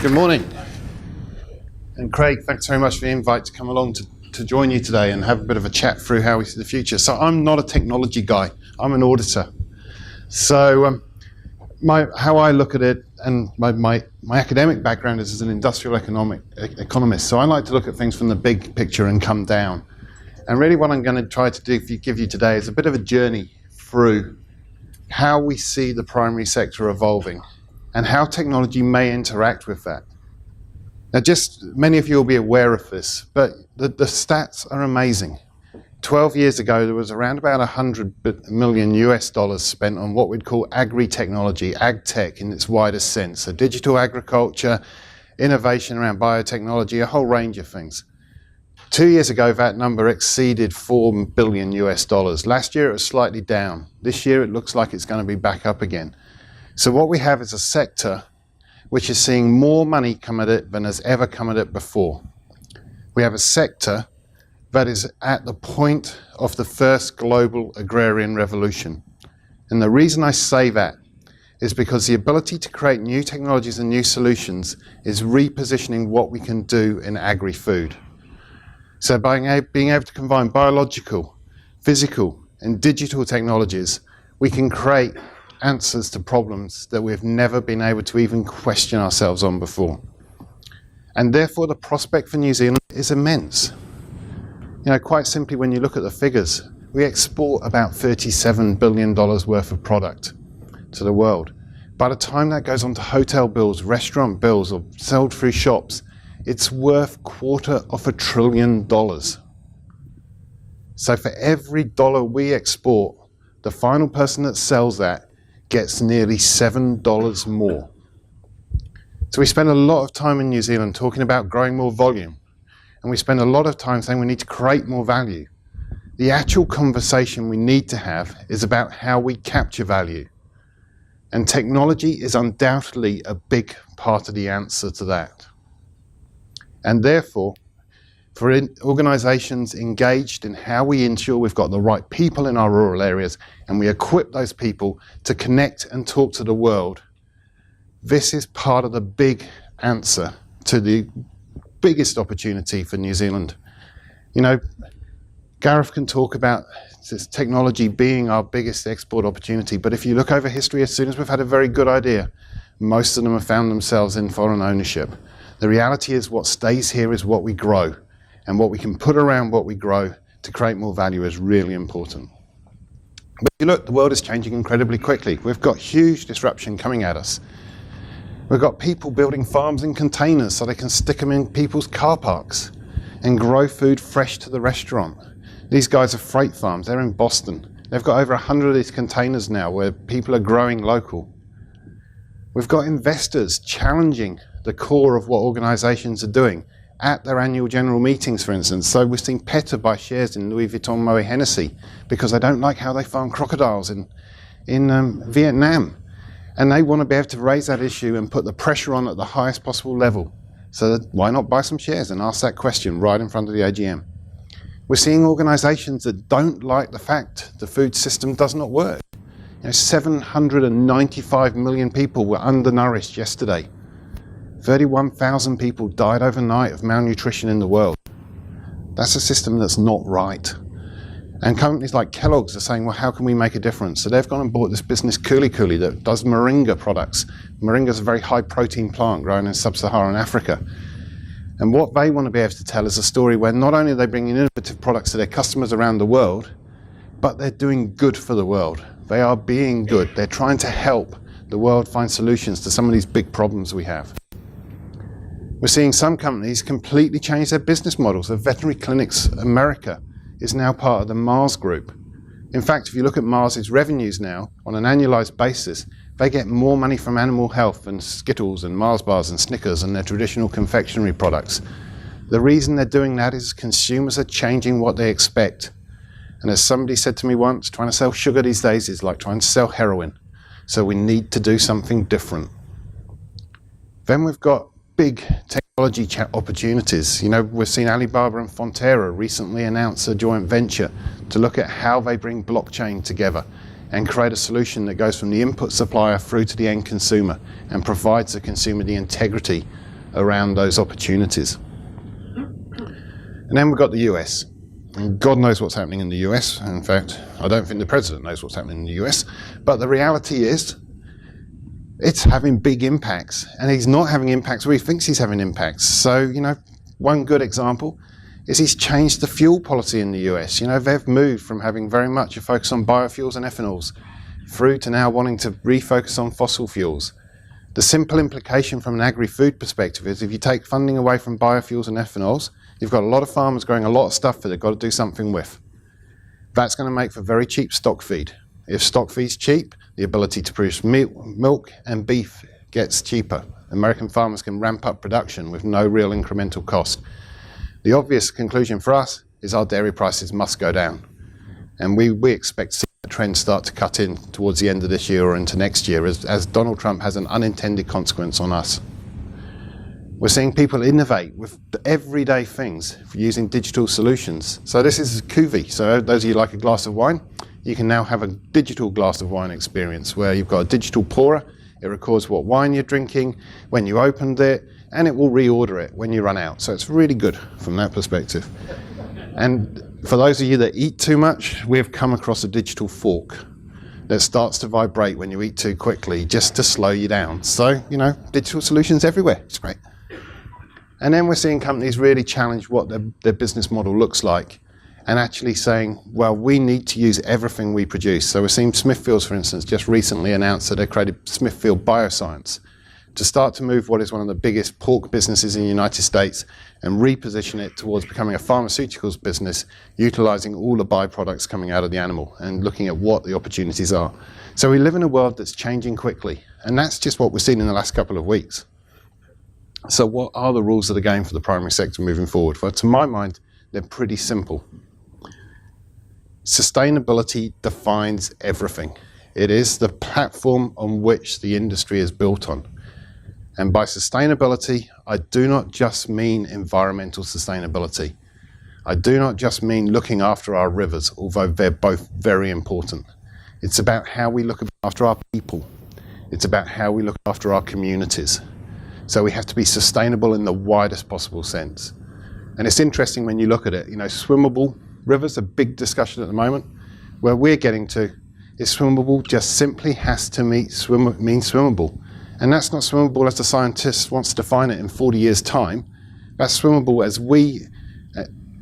Good morning. And Craig, thanks very much for the invite to come along to join you today and have a bit of a chat through how we see the future. So I'm not a technology guy, I'm an auditor. So how I look at it, and my academic background is as an industrial economist, so I like to look at things from the big picture and come down. And really what I'm going to try to give you today is a bit of a journey through how we see the primary sector evolving and how technology may interact with that. Now, just many of you will be aware of this, but the stats are amazing. 12 years ago, there was around about $100 million US spent on what we'd call agri-technology, ag tech in its widest sense. So digital agriculture, innovation around biotechnology, a whole range of things. 2 years ago, that number exceeded $4 billion US. Last year, it was slightly down. This year, it looks like it's going to be back up again. So what we have is a sector which is seeing more money come at it than has ever come at it before. We have a sector that is at the point of the first global agrarian revolution. And the reason I say that is because the ability to create new technologies and new solutions is repositioning what we can do in agri-food. So by being able to combine biological, physical, and digital technologies, we can create answers to problems that we've never been able to even question ourselves on before. And therefore the prospect for New Zealand is immense. You know, quite simply, when you look at the figures, we export about $37 billion worth of product to the world. By the time that goes on to hotel bills, restaurant bills, or sold through shops, it's worth $250 billion. So for every dollar we export, the final person that sells that gets nearly $7 more. So we spend a lot of time in New Zealand talking about growing more volume, and we spend a lot of time saying we need to create more value. The actual conversation we need to have is about how we capture value. And technology is undoubtedly a big part of the answer to that. And therefore, for organizations engaged in how we ensure we've got the right people in our rural areas and we equip those people to connect and talk to the world, this is part of the big answer to the biggest opportunity for New Zealand. You know, Gareth can talk about this technology being our biggest export opportunity, but if you look over history, as soon as we've had a very good idea, most of them have found themselves in foreign ownership. The reality is what stays here is what we grow, and what we can put around what we grow to create more value is really important. But you look, the world is changing incredibly quickly. We've got huge disruption coming at us. We've got people building farms in containers so they can stick them in people's car parks and grow food fresh to the restaurant. These guys are freight farms. They're in Boston. They've got over 100 of these containers now where people are growing local. We've got investors challenging the core of what organizations are doing at their annual general meetings, for instance. So we've seen PETA buy shares in Louis Vuitton Moet Hennessy because they don't like how they farm crocodiles in Vietnam. And they want to be able to raise that issue and put the pressure on at the highest possible level. So why not buy some shares and ask that question right in front of the AGM? We're seeing organizations that don't like the fact the food system does not work. You know, 795 million people were undernourished yesterday. 31,000 people died overnight of malnutrition in the world. That's a system that's not right. And companies like Kellogg's are saying, well, how can we make a difference? So they've gone and bought this business, Kuli Kuli, that does moringa products. Moringa is a very high protein plant grown in sub-Saharan Africa. And what they want to be able to tell is a story where not only are they bringing innovative products to their customers around the world, but they're doing good for the world. They are being good. They're trying to help the world find solutions to some of these big problems we have. We're seeing some companies completely change their business models. So Veterinary Clinics America is now part of the Mars Group. In fact, if you look at Mars's revenues now, on an annualized basis, they get more money from animal health than Skittles and Mars bars and Snickers and their traditional confectionery products. The reason they're doing that is consumers are changing what they expect. And as somebody said to me once, trying to sell sugar these days is like trying to sell heroin. So we need to do something different. Then we've got big technology opportunities. You know, we've seen Alibaba and Fonterra recently announce a joint venture to look at how they bring blockchain together and create a solution that goes from the input supplier through to the end consumer and provides the consumer the integrity around those opportunities. And then we've got the US. And God knows what's happening in the US. In fact, I don't think the president knows what's happening in the US. But the reality is, it's having big impacts. And he's not having impacts where he thinks he's having impacts. So, one good example is he's changed the fuel policy in the US. They've moved from having very much a focus on biofuels and ethanols through to now wanting to refocus on fossil fuels. The simple implication from an agri-food perspective is if you take funding away from biofuels and ethanols, you've got a lot of farmers growing a lot of stuff that they've got to do something with. That's going to make for very cheap stock feed. If stock feed's cheap, the ability to produce milk and beef gets cheaper. American farmers can ramp up production with no real incremental cost. The obvious conclusion for us is our dairy prices must go down. And we expect to see the trend start to cut in towards the end of this year or into next year as Donald Trump has an unintended consequence on us. We're seeing people innovate with everyday things using digital solutions. So this is Cuvée. So those of you who like a glass of wine, you can now have a digital glass of wine experience where you've got a digital pourer. It records what wine you're drinking, when you opened it, and it will reorder it when you run out. So it's really good from that perspective. And for those of you that eat too much, we've come across a digital fork that starts to vibrate when you eat too quickly just to slow you down. So, digital solutions everywhere. It's great. And then we're seeing companies really challenge what their business model looks like and actually saying, well, we need to use everything we produce. So we're seeing Smithfields, for instance, just recently announced that they created Smithfield Bioscience to start to move what is one of the biggest pork businesses in the United States and reposition it towards becoming a pharmaceuticals business, utilizing all the byproducts coming out of the animal and looking at what the opportunities are. So we live in a world that's changing quickly, and that's just what we've seen in the last couple of weeks. So what are the rules of the game for the primary sector moving forward? Well, to my mind, they're pretty simple. Sustainability defines everything. It is the platform on which the industry is built on. And by sustainability, I do not just mean environmental sustainability. I do not just mean looking after our rivers, although they're both very important. It's about how we look after our people. It's about how we look after our communities. So we have to be sustainable in the widest possible sense. And it's interesting when you look at it, swimmable rivers, a big discussion at the moment. Where we're getting to is swimmable just simply has to mean swimmable. And that's not swimmable as the scientist wants to define it in 40 years' time. That's swimmable as we,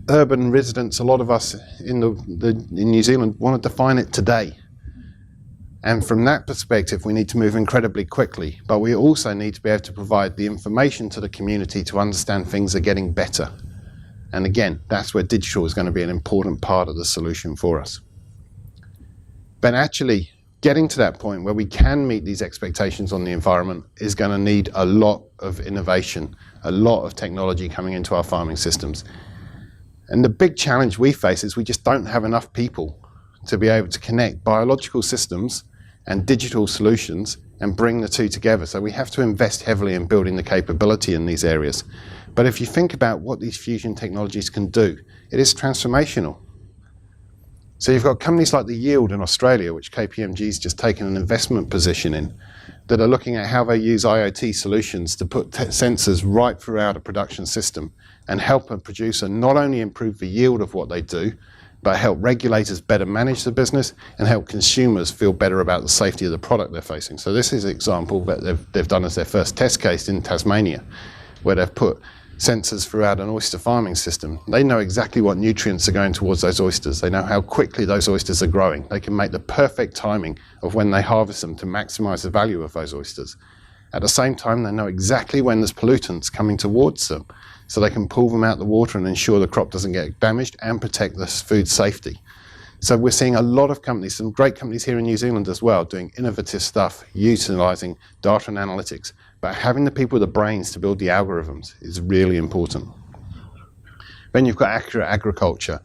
urban residents, a lot of us in New Zealand, want to define it today. And from that perspective, we need to move incredibly quickly. But we also need to be able to provide the information to the community to understand things are getting better. And again, that's where digital is going to be an important part of the solution for us. But actually, getting to that point where we can meet these expectations on the environment is going to need a lot of innovation, a lot of technology coming into our farming systems. And the big challenge we face is we just don't have enough people to be able to connect biological systems and digital solutions and bring the two together. So we have to invest heavily in building the capability in these areas. But if you think about what these fusion technologies can do, it is transformational. So you've got companies like The Yield in Australia, which KPMG's just taken an investment position in, that are looking at how they use IoT solutions to put sensors right throughout a production system and help a producer not only improve the yield of what they do, but help regulators better manage the business and help consumers feel better about the safety of the product they're facing. So this is an example that they've done as their first test case in Tasmania, where they've put sensors throughout an oyster farming system. They know exactly what nutrients are going towards those oysters. They know how quickly those oysters are growing. They can make the perfect timing of when they harvest them to maximize the value of those oysters. At the same time, they know exactly when there's pollutants coming towards them, so they can pull them out the water and ensure the crop doesn't get damaged and protect the food safety. So we're seeing a lot of companies, some great companies here in New Zealand as well, doing innovative stuff, utilizing data and analytics. But having the people with the brains to build the algorithms is really important. Then you've got accurate agriculture,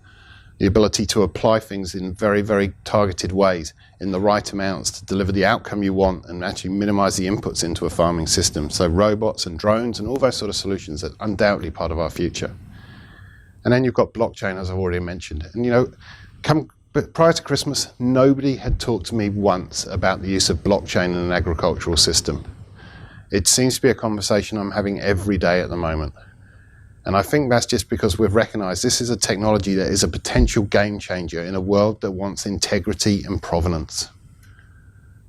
the ability to apply things in very, very targeted ways in the right amounts to deliver the outcome you want and actually minimize the inputs into a farming system. So robots and drones and all those sort of solutions are undoubtedly part of our future. And then you've got blockchain, as I've already mentioned. And but prior to Christmas, nobody had talked to me once about the use of blockchain in an agricultural system. It seems to be a conversation I'm having every day at the moment. And I think that's just because we've recognized this is a technology that is a potential game changer in a world that wants integrity and provenance.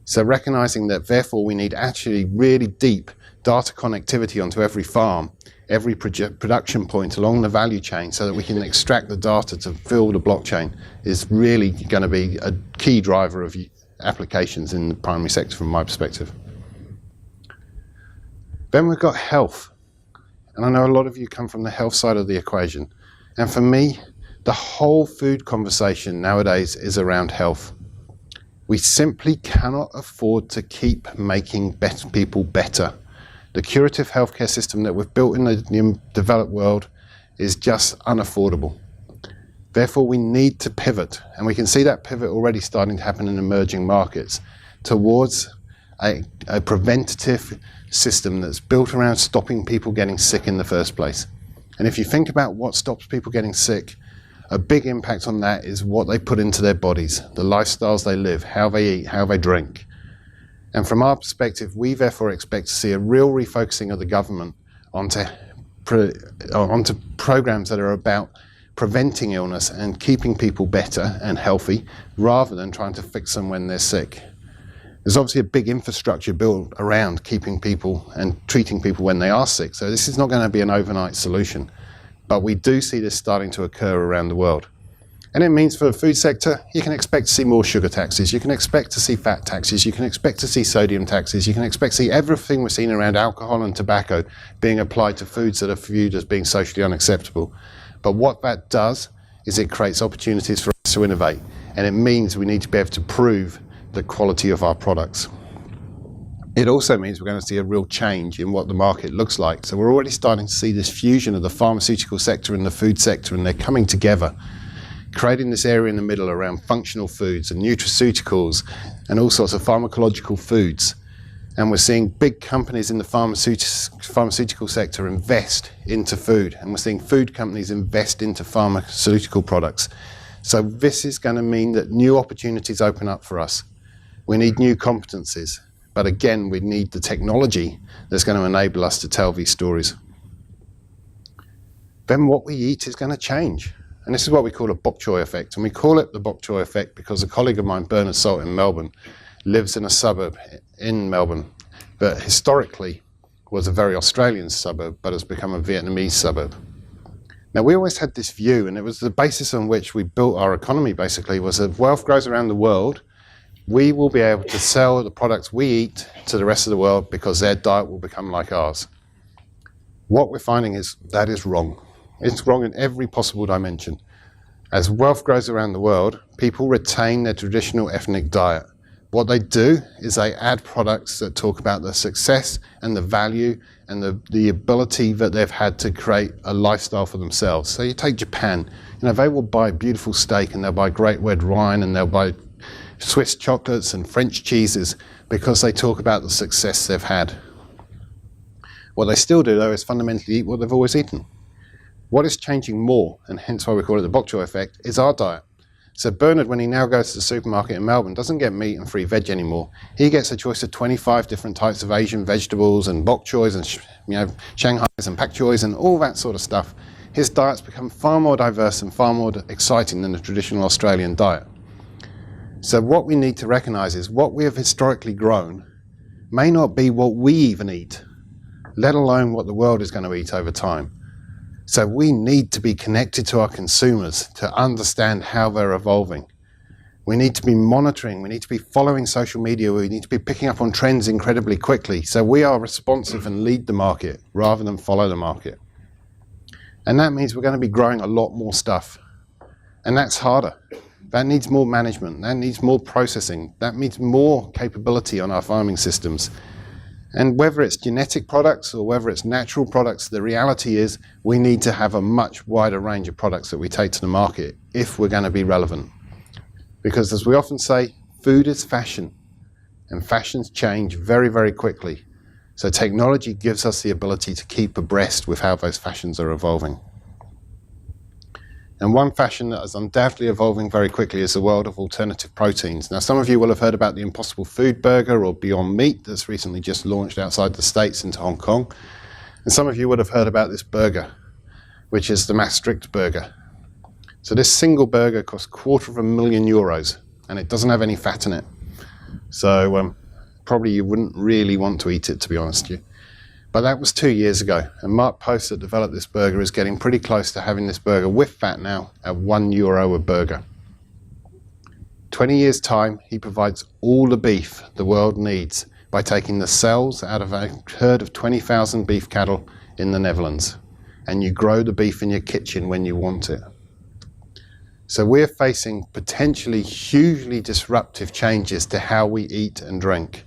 So recognizing that therefore we need actually really deep data connectivity onto every farm, every production point along the value chain so that we can extract the data to fill the blockchain is really going to be a key driver of applications in the primary sector from my perspective. Then we've got health. And I know a lot of you come from the health side of the equation. And for me, the whole food conversation nowadays is around health. We simply cannot afford to keep making people better. The curative healthcare system that we've built in the developed world is just unaffordable. Therefore, we need to pivot, and we can see that pivot already starting to happen in emerging markets towards a preventative system that's built around stopping people getting sick in the first place. And if you think about what stops people getting sick, a big impact on that is what they put into their bodies, the lifestyles they live, how they eat, how they drink. And from our perspective, we therefore expect to see a real refocusing of the government onto programs that are about preventing illness and keeping people better and healthy rather than trying to fix them when they're sick. There's obviously a big infrastructure built around keeping people and treating people when they are sick. So this is not going to be an overnight solution. But we do see this starting to occur around the world. And it means for the food sector, you can expect to see more sugar taxes. You can expect to see fat taxes. You can expect to see sodium taxes. You can expect to see everything we're seeing around alcohol and tobacco being applied to foods that are viewed as being socially unacceptable. But what that does is it creates opportunities for us to innovate. And it means we need to be able to prove the quality of our products. It also means we're going to see a real change in what the market looks like. So we're already starting to see this fusion of the pharmaceutical sector and the food sector, and they're coming together, creating this area in the middle around functional foods and nutraceuticals and all sorts of pharmacological foods. And we're seeing big companies in the pharmaceutical sector invest into food, and we're seeing food companies invest into pharmaceutical products. So this is going to mean that new opportunities open up for us. We need new competencies, but again, we need the technology that's going to enable us to tell these stories. Then what we eat is going to change. And this is what we call a bok choy effect. And we call it the bok choy effect because a colleague of mine, Bernard Salt in Melbourne, lives in a suburb in Melbourne, but historically was a very Australian suburb, but has become a Vietnamese suburb. Now, we always had this view, and it was the basis on which we built our economy, basically, was that wealth grows around the world. We will be able to sell the products we eat to the rest of the world because their diet will become like ours. What we're finding is that is wrong. It's wrong in every possible dimension. As wealth grows around the world, people retain their traditional ethnic diet. What they do is they add products that talk about the success and the value and the ability that they've had to create a lifestyle for themselves. So you take Japan, they will buy beautiful steak and they'll buy great red wine and they'll buy Swiss chocolates and French cheeses because they talk about the success they've had. What they still do, though, is fundamentally eat what they've always eaten. What is changing more, and hence why we call it the bok choy effect, is our diet. So Bernard, when he now goes to the supermarket in Melbourne, doesn't get meat and free veg anymore. He gets a choice of 25 different types of Asian vegetables and bok choys and Shanghais and pak choys and all that sort of stuff. His diet's become far more diverse and far more exciting than the traditional Australian diet. So what we need to recognize is what we have historically grown may not be what we even eat, let alone what the world is going to eat over time. So we need to be connected to our consumers to understand how they're evolving. We need to be monitoring, we need to be following social media, we need to be picking up on trends incredibly quickly. So we are responsive and lead the market rather than follow the market. And that means we're going to be growing a lot more stuff. And that's harder. That needs more management, that needs more processing, that needs more capability on our farming systems. And whether it's genetic products or whether it's natural products, the reality is we need to have a much wider range of products that we take to the market if we're going to be relevant. Because as we often say, food is fashion, and fashions change very, very quickly. So technology gives us the ability to keep abreast with how those fashions are evolving. And one fashion that is undoubtedly evolving very quickly is the world of alternative proteins. Now, some of you will have heard about the Impossible Food Burger or Beyond Meat that's recently just launched outside the States into Hong Kong. And some of you would have heard about this burger, which is the Maastricht burger. So this single burger costs €250,000 and it doesn't have any fat in it. So probably you wouldn't really want to eat it, to be honest with you. But that was 2 years ago, and Mark Post that developed this burger is getting pretty close to having this burger with fat now at €1 a burger. 20 years time, he provides all the beef the world needs by taking the cells out of a herd of 20,000 beef cattle in the Netherlands. And you grow the beef in your kitchen when you want it. So we're facing potentially hugely disruptive changes to how we eat and drink.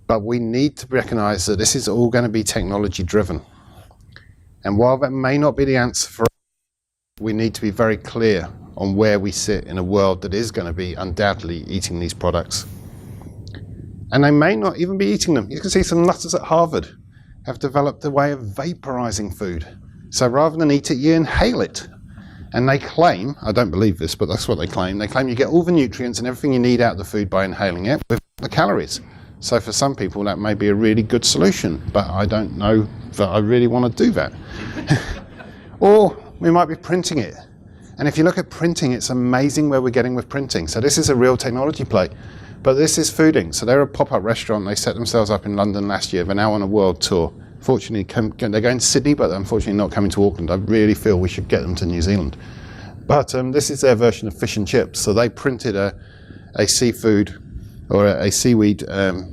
But we need to recognize that this is all going to be technology driven. And while that may not be the answer for us, we need to be very clear on where we sit in a world that is going to be undoubtedly eating these products. And they may not even be eating them. You can see some nutters at Harvard have developed a way of vaporizing food. So rather than eat it, you inhale it. And they claim, I don't believe this, but that's what they claim you get all the nutrients and everything you need out of the food by inhaling it with the calories. So for some people that may be a really good solution, but I don't know that I really want to do that. Or we might be printing it. And if you look at printing, it's amazing where we're getting with printing. So this is a real technology play. But this is fooding. So they're a pop-up restaurant. They set themselves up in London last year. They're now on a world tour. Fortunately, they're going to Sydney, but unfortunately not coming to Auckland. I really feel we should get them to New Zealand. But this is their version of fish and chips. So they printed a seafood or a seaweed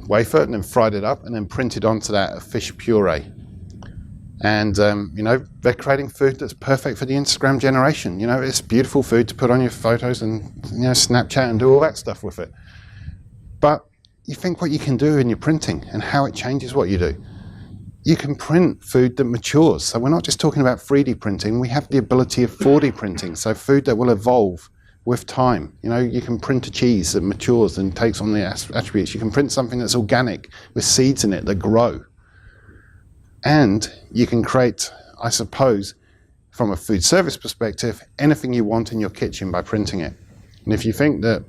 wafer and then fried it up and then printed onto that a fish puree. And, they're creating food that's perfect for the Instagram generation. It's beautiful food to put on your photos and, Snapchat and do all that stuff with it. But you think what you can do in your printing and how it changes what you do. You can print food that matures. So we're not just talking about 3D printing. We have the ability of 4D printing. So food that will evolve with time. You can print a cheese that matures and takes on the attributes. You can print something that's organic with seeds in it that grow. And you can create, I suppose, from a food service perspective, anything you want in your kitchen by printing it. And if you think that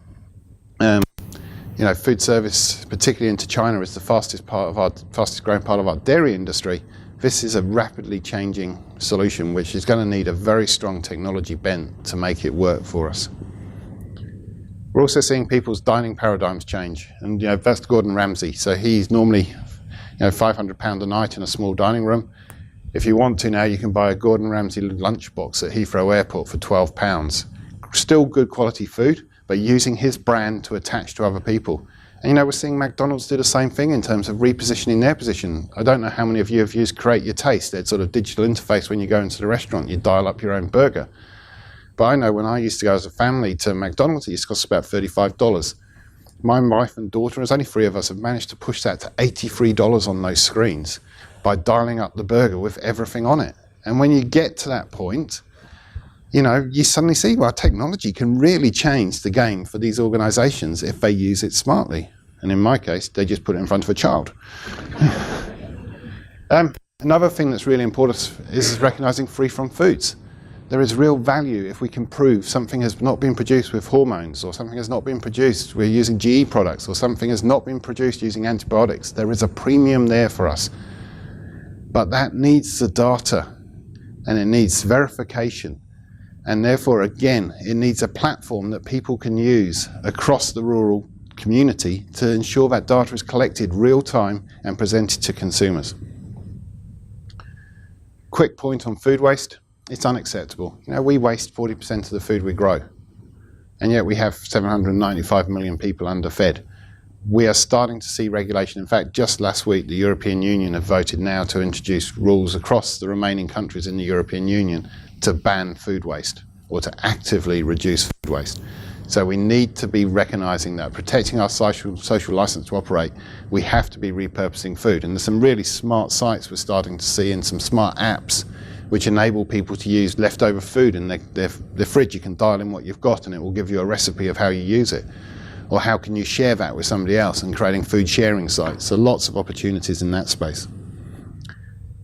food service, particularly into China, is the fastest growing part of our dairy industry, this is a rapidly changing solution which is going to need a very strong technology bent to make it work for us. We're also seeing people's dining paradigms change, and that's Gordon Ramsay. So he's normally £500 a night in a small dining room. If you want to now, you can buy a Gordon Ramsay lunchbox at Heathrow Airport for £12. Still good quality food, but using his brand to attach to other people. And we're seeing McDonald's do the same thing in terms of repositioning their position. I don't know how many of you have used Create Your Taste, that sort of digital interface when you go into the restaurant, you dial up your own burger. But I know when I used to go as a family to McDonald's, it used to cost about $35. My wife and daughter, there's only 3 of us, have managed to push that to $83 on those screens by dialing up the burger with everything on it. And when you get to that point, you suddenly see, well, technology can really change the game for these organizations if they use it smartly. And in my case, they just put it in front of a child. Another thing that's really important is recognizing free from foods. There is real value if we can prove something has not been produced with hormones, or something has not been produced, we're using GE products, or something has not been produced using antibiotics. There is a premium there for us. But that needs the data, and it needs verification. And therefore, again, it needs a platform that people can use across the rural community to ensure that data is collected real time and presented to consumers. Quick point on food waste. It's unacceptable. We waste 40% of the food we grow, and yet we have 795 million people underfed. We are starting to see regulation. In fact, just last week, the European Union have voted now to introduce rules across the remaining countries in the European Union to ban food waste or to actively reduce food waste. So we need to be recognizing that protecting our social license to operate, we have to be repurposing food. And there's some really smart sites we're starting to see, and some smart apps which enable people to use leftover food in their fridge. You can dial in what you've got and it will give you a recipe of how you use it. Or how can you share that with somebody else, and creating food sharing sites. So lots of opportunities in that space.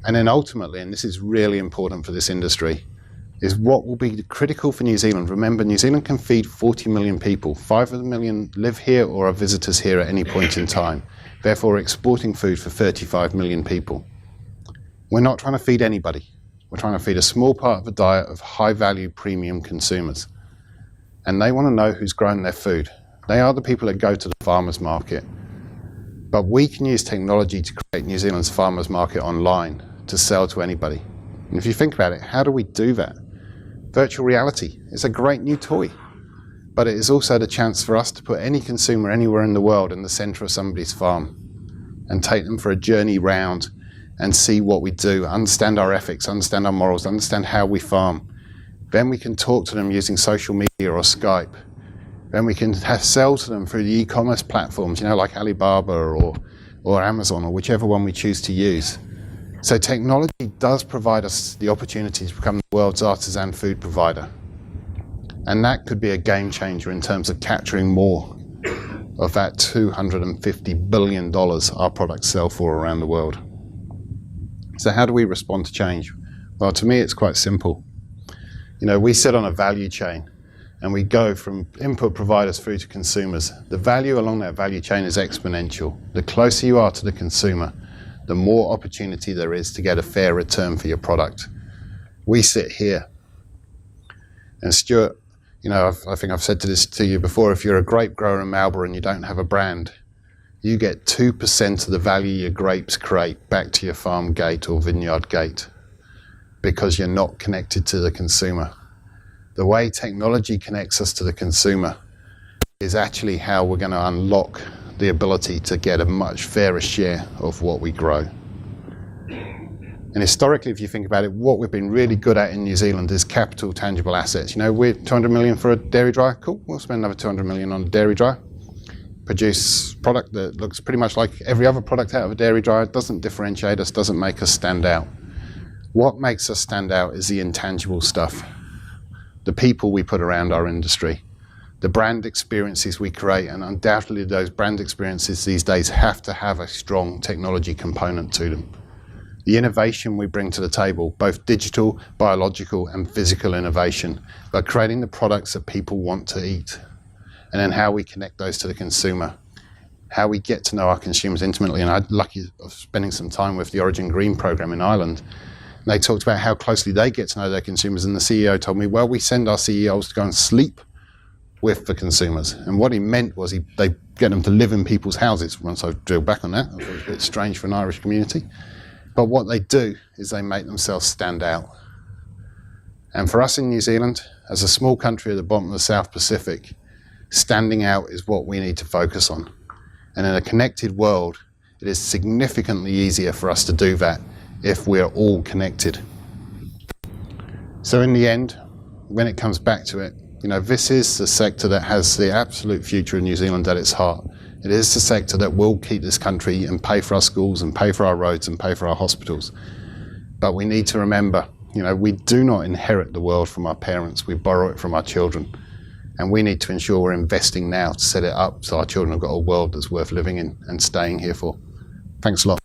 And then ultimately, and this is really important for this industry, is what will be critical for New Zealand. Remember, New Zealand can feed 40 million people. 5 million live here or are visitors here at any point in time. Therefore, exporting food for 35 million people. We're not trying to feed anybody. We're trying to feed a small part of a diet of high-value premium consumers. And they want to know who's growing their food. They are the people that go to the farmer's market. But we can use technology to create New Zealand's farmer's market online to sell to anybody. And if you think about it, how do we do that? Virtual reality is a great new toy, but it is also the chance for us to put any consumer anywhere in the world in the center of somebody's farm and take them for a journey round and see what we do, understand our ethics, understand our morals, understand how we farm. Then we can talk to them using social media or Skype. Then we can sell to them through the e-commerce platforms, like Alibaba or Amazon or whichever one we choose to use. So technology does provide us the opportunity to become the world's artisan food provider. And that could be a game changer in terms of capturing more of that $250 billion our products sell for around the world. So how do we respond to change? Well, to me, it's quite simple. We sit on a value chain and we go from input providers through to consumers. The value along that value chain is exponential. The closer you are to the consumer, the more opportunity there is to get a fair return for your product. We sit here. And Stuart, I think I've said this to you before, if you're a grape grower in Marlborough and you don't have a brand, you get 2% of the value your grapes create back to your farm gate or vineyard gate because you're not connected to the consumer. The way technology connects us to the consumer is actually how we're going to unlock the ability to get a much fairer share of what we grow. And historically, if you think about it, what we've been really good at in New Zealand is capital tangible assets. We're 200 million for a dairy dryer. Cool, we'll spend another 200 million on a dairy dryer. Produce product that looks pretty much like every other product out of a dairy dryer, doesn't differentiate us, doesn't make us stand out. What makes us stand out is the intangible stuff. The people we put around our industry. The brand experiences we create, and undoubtedly those brand experiences these days have to have a strong technology component to them. The innovation we bring to the table, both digital, biological and physical innovation, by creating the products that people want to eat, and then how we connect those to the consumer, how we get to know our consumers intimately. And I'm lucky of spending some time with the Origin Green program in Ireland. And they talked about how closely they get to know their consumers, and the CEO told me, well, we send our CEOs to go and sleep with the consumers. And what he meant was they get them to live in people's houses. Once I drilled back on that, I thought it was a bit strange for an Irish community. But what they do is they make themselves stand out. And for us in New Zealand, as a small country at the bottom of the South Pacific, standing out is what we need to focus on. And in a connected world, it is significantly easier for us to do that if we're all connected. So in the end, when it comes back to it, this is the sector that has the absolute future of New Zealand at its heart. It is the sector that will keep this country and pay for our schools and pay for our roads and pay for our hospitals. But we need to remember, we do not inherit the world from our parents, we borrow it from our children. And we need to ensure we're investing now to set it up so our children have got a world that's worth living in and staying here for. Thanks a lot.